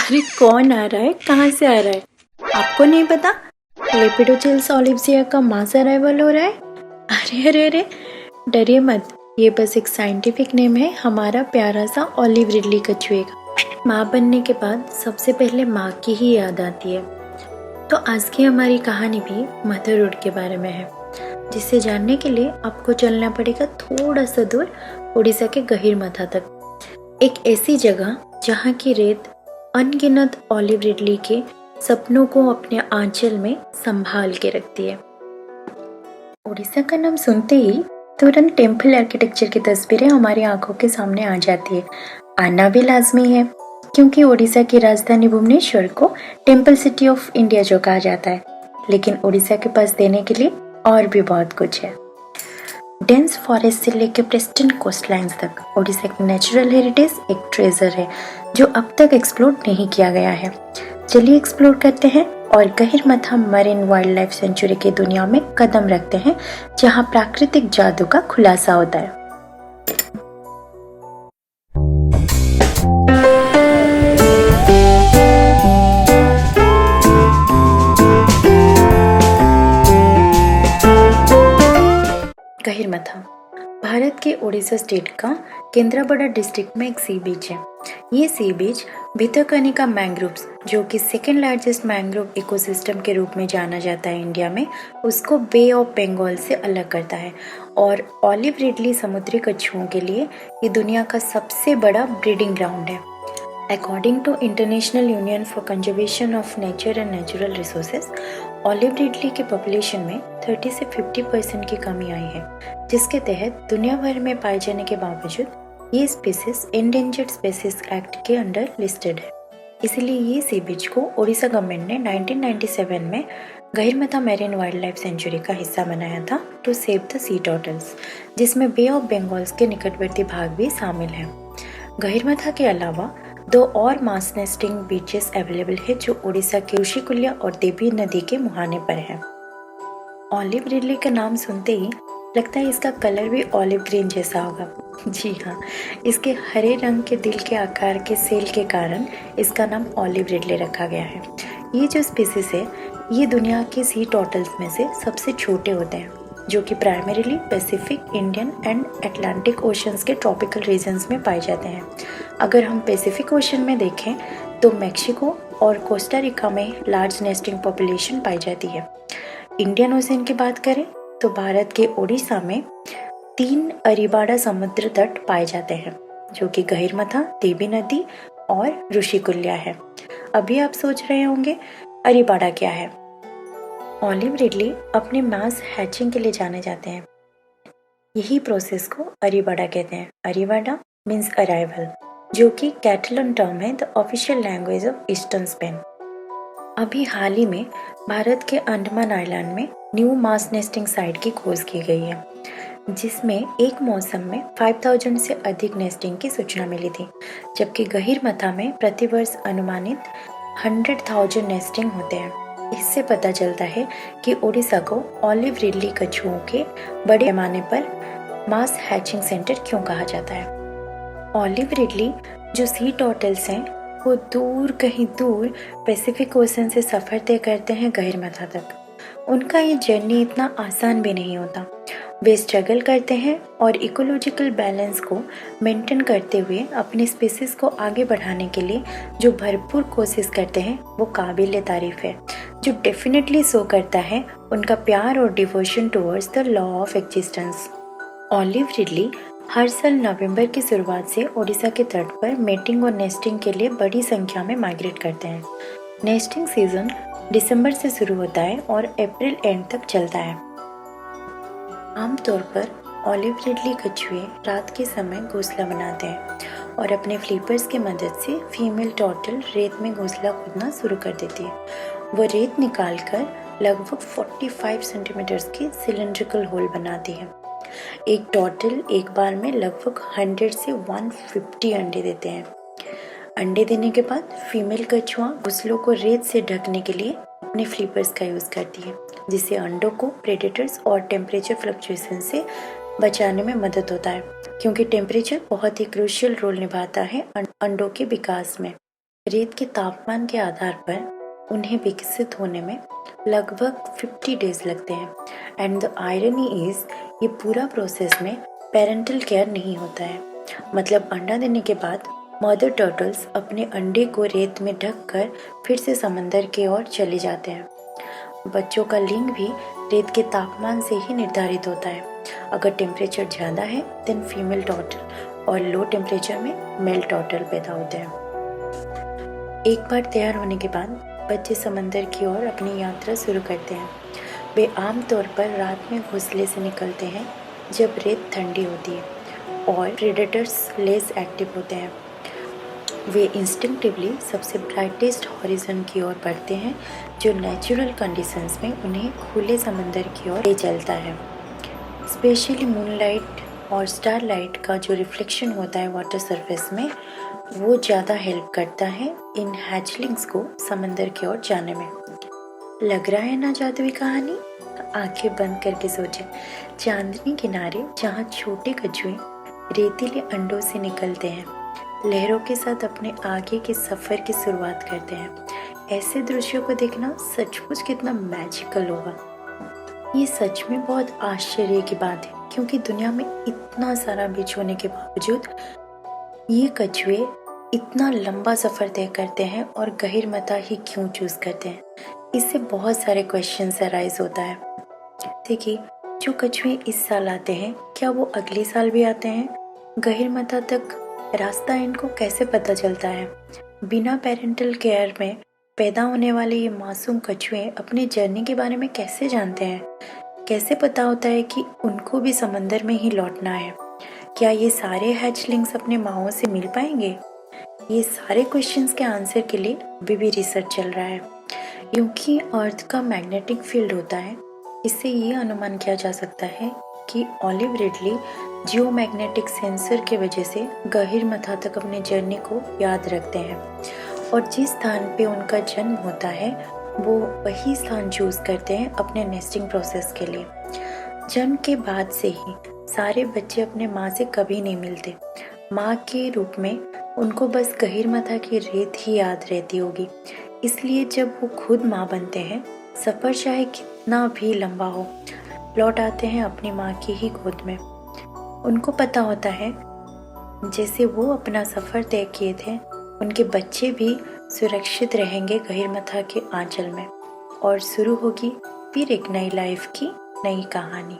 अरे कौन आ रहा है, कहाँ से आ रहा है? आपको नहीं पता? लेपिडोप्टेरोस ओलिवसिया का मास अराइवल हो रहा है। अरे अरे अरे, डरिए मत, ये बस एक साइंटिफिक नेम है हमारा प्यारा सा ऑलिव रिडली कछुए का। माँ बनने के बाद सबसे पहले माँ की ही याद आती है। तो आज की हमारी कहानी भी मदरहुड के बारे में है, जिसे जानने के लिए आपको चलना पड़ेगा थोड़ा सा दूर, उड़ीसा के गहीरमथा तक। एक ऐसी जगह जहाँ की रेत अनगिनत ऑलिव रिडली के सपनों को अपने आंचल में संभाल के रखती है। उड़ीसा का नाम सुनते ही तुरंत टेम्पल आर्किटेक्चर की तस्वीरें हमारी आंखों के सामने आ जाती है। आना भी लाजमी है, क्योंकि उड़ीसा की राजधानी भुवनेश्वर को टेम्पल सिटी ऑफ इंडिया जो कहा जाता है। लेकिन उड़ीसा के पास देने के लिए और भी बहुत कुछ है। डेंस फॉरेस्ट से लेकर प्रेस्टन कोस्ट लाइन्स तक उड़ीसा की नेचुरल हेरिटेज एक ट्रेजर है जो अब तक एक्सप्लोर नहीं किया गया है। चलिए एक्सप्लोर करते हैं और Gahirmatha marine wild life century की दुनिया में कदम रखते हैं, जहां प्राकृतिक जादू का खुलासा होता है। गहीरमथा भारत के उड़ीसा स्टेट का केंद्रापड़ा डिस्ट्रिक्ट में एक सी बीच है। ये सी बीच भितरकनिका मैंग्रोव्स, जो कि सेकेंड लार्जेस्ट मैंग्रोव इकोसिस्टम के रूप में जाना जाता है इंडिया में, उसको बे ऑफ बंगाल से अलग करता है। और ऑलिव रिडली समुद्री कछुओं के लिए ये दुनिया का सबसे बड़ा ब्रीडिंग ग्राउंड है। According to international union for conservation of nature and natural resources, olive ridley के पॉपुलेशन में 30 से 50% की कमी आई है, जिसके तहत दुनिया भर में पाए जाने के बावजूद ये स्पीसीज एंडेंजर्ड स्पीसीज एक्ट के अंडर लिस्टेड है। इसलिए ये सी बीच को उड़ीसा गवर्नमेंट ने 1997 में Gahirmatha marine wild life sanctuary का हिस्सा बनाया था to save the sea turtles, जिसमें बे ऑफ बंगाल के निकटवर्ती भाग भी शामिल है। गहीरमथा के अलावा 2 और मास नेस्टिंग बीचेस अवेलेबल है, जो उड़ीसा के ऋषिकुल्या और देवी नदी के मुहाने पर है। ऑलिव रिडली का नाम सुनते ही लगता है इसका कलर भी ऑलिव ग्रीन जैसा होगा। जी हाँ, इसके हरे रंग के दिल के आकार के सेल के कारण इसका नाम ऑलिव रिडली रखा गया है। ये जो स्पीसीज है, ये दुनिया के सी टर्टल्स में से सबसे छोटे होते हैं, जो कि primarily Pacific, Indian and Atlantic oceans के ट्रॉपिकल रीजन्स में पाए जाते हैं। अगर हम पैसिफिक ओशन में देखें तो मैक्सिको और कोस्टा रिका में लार्ज नेस्टिंग पॉपुलेशन पाई जाती है। इंडियन ओशन की बात करें तो भारत के ओडिशा में 3 अरिबाड़ा समुद्र तट पाए जाते हैं, जो कि गहीरमथा, देवी नदी और ऋषिकुल्या है। अभी आप सोच रहे होंगे अरिबाड़ा क्या है? ऑलिव रिडली अपने मास हैचिंग के लिए जाने जाते हैं। यही प्रोसेस को अरिबाड़ा कहते हैं। अरिबाड़ा मीन्स अराइवल, जो कि कैटलन टर्म है, the official language of eastern Spain. अभी हाल ही में भारत के अंडमान आइलैंड में न्यू मास नेस्टिंग साइट की खोज की गई है, जिसमें एक मौसम में 5000 से अधिक नेस्टिंग की सूचना मिली थी, जबकि गहीरमथा में प्रतिवर्ष अनुमानित 100,000 नेस्टिंग होते हैं। इससे पता चलता है कि उड़ीसा को ऑलिव रिडली कछुओं के बड़े पैमाने पर मास हैचिंग सेंटर क्यों कहा जाता है। ऑलिव रिडली जो सी टर्टल्स हैं, वो दूर, कहीं दूर पैसिफिक ओशन से सफ़र तय करते हैं गहीरमथा तक। उनका ये जर्नी इतना आसान भी नहीं होता। वे स्ट्रगल करते हैं और इकोलॉजिकल बैलेंस को मेंटेन करते हुए अपने स्पीसीज को आगे बढ़ाने के लिए जो भरपूर कोशिश करते हैं, वो काबिल तारीफ है, जो डेफिनेटली शो करता है उनका प्यार और devotion towards the law of existence. Olive ridley हर साल नवंबर की शुरुआत से उड़ीसा के तट पर मेटिंग और नेस्टिंग के लिए बड़ी संख्या में माइग्रेट करते हैं। नेस्टिंग सीजन दिसंबर से शुरू होता है और अप्रैल एंड तक चलता है। आमतौर पर ऑलिव रिडली कछुए रात के समय घोंसला बनाते हैं और अपने फ्लीपर्स की मदद से फीमेल टर्टल रेत में घोंसला खोदना शुरू कर देती है। वो रेत निकालकर लगभग 45 सेंटीमीटर की सिलेंड्रिकल होल बनाती है। एक टर्टल एक बार में लगभग 100 से 150 अंडे देते हैं। अंडे देने के बाद फीमेल कछुआ घोंसलों को रेत से ढकने के लिए अपने फ्लीपर्स का यूज करती है, जिससे अंडों को प्रेडेटर्स और टेम्परेचर फ्लक्चुएशन से बचाने में मदद होता है, क्योंकि टेम्परेचर बहुत ही क्रूशियल रोल निभाता है अंडों के विकास में। रेत के तापमान के आधार पर उन्हें विकसित होने में लगभग 50 डेज लगते हैं। एंड द आयरनी इज, ये पूरा प्रोसेस में पेरेंटल केयर नहीं होता है। मतलब अंडा देने के बाद मदर टर्टल्स अपने अंडे को रेत में ढककर फिर से समंदर की ओर चले जाते हैं। बच्चों का लिंग भी रेत के तापमान से ही निर्धारित होता है। अगर टेम्परेचर ज़्यादा है देन फीमेल टर्टल और लो टेम्परेचर में मेल टर्टल पैदा होते हैं। एक बार तैयार होने के बाद बच्चे समंदर की ओर अपनी यात्रा शुरू करते हैं। वे आमतौर पर रात में घोंसले से निकलते हैं जब रेत ठंडी होती है और प्रेडेटर्स लेस एक्टिव होते हैं। वे इंस्टिंक्टिवली सबसे ब्राइटेस्ट हॉरिजन की ओर बढ़ते हैं जो नेचुरल कंडीशंस में उन्हें खुले समंदर की ओर ले चलता है। स्पेशली मूनलाइट और स्टारलाइट का जो रिफ्लेक्शन होता है वाटर सरफेस में, वो ज़्यादा हेल्प करता है इन हैचलिंग्स को समंदर की ओर जाने में। लग रहा है ना जादुई कहानी? आंखें बंद करके सोचें, चांदनी किनारे जहाँ छोटे कछुए रेतीले अंडों से निकलते हैं, लहरों के साथ अपने आगे के सफ़र की शुरुआत करते हैं। ऐसे दृश्यों को देखना सचमुच कितना मैजिकल होगा। ये सच में बहुत आश्चर्य की बात है, क्योंकि दुनिया में इतना सारा बीच होने के बावजूद ये कछुए इतना लंबा सफ़र तय करते हैं और गहिरमथा ही क्यों चूज़ करते हैं। इससे बहुत सारे क्वेश्चंस अराइज होता है। देखिए, जो कछुए इस साल आते हैं, क्या वो अगले साल भी आते हैं? गहिरमथा तक रास्ता इनको कैसे पता चलता है? बिना पेरेंटल केयर में पैदा होने वाले ये मासूम कछुए अपने जर्नी के बारे में कैसे जानते हैं? कैसे पता होता है कि उनको भी समंदर में ही लौटना है? क्या ये सारे हैचलिंग्स अपने माँओं से मिल पाएंगे? ये सारे क्वेश्चंस के आंसर के लिए अभी भी रिसर्च चल रहा है। क्योंकि अर्थ का मैग्नेटिक फील्ड होता है, इससे ये अनुमान किया जा सकता है कि ऑलिव रिडली जियोमैग्नेटिक सेंसर के वजह से गहिरमथा तक अपने जर्नी को याद रखते हैं और जिस स्थान पे उनका जन्म होता है वो वही स्थान चूज करते हैं अपने नेस्टिंग प्रोसेस के लिए। जन्म के बाद से ही सारे बच्चे अपने माँ से कभी नहीं मिलते। माँ के रूप में उनको बस गहिरमथा की रेत ही याद रहती होगी। इसलिए जब वो खुद माँ बनते हैं, सफ़र चाहे कितना भी लंबा हो, लौट आते हैं अपनी माँ की ही गोद में। उनको पता होता है जैसे वो अपना सफ़र तय किए थे, उनके बच्चे भी सुरक्षित रहेंगे गहिरमथा के आंचल में और शुरू होगी फिर एक नई लाइफ की नई कहानी।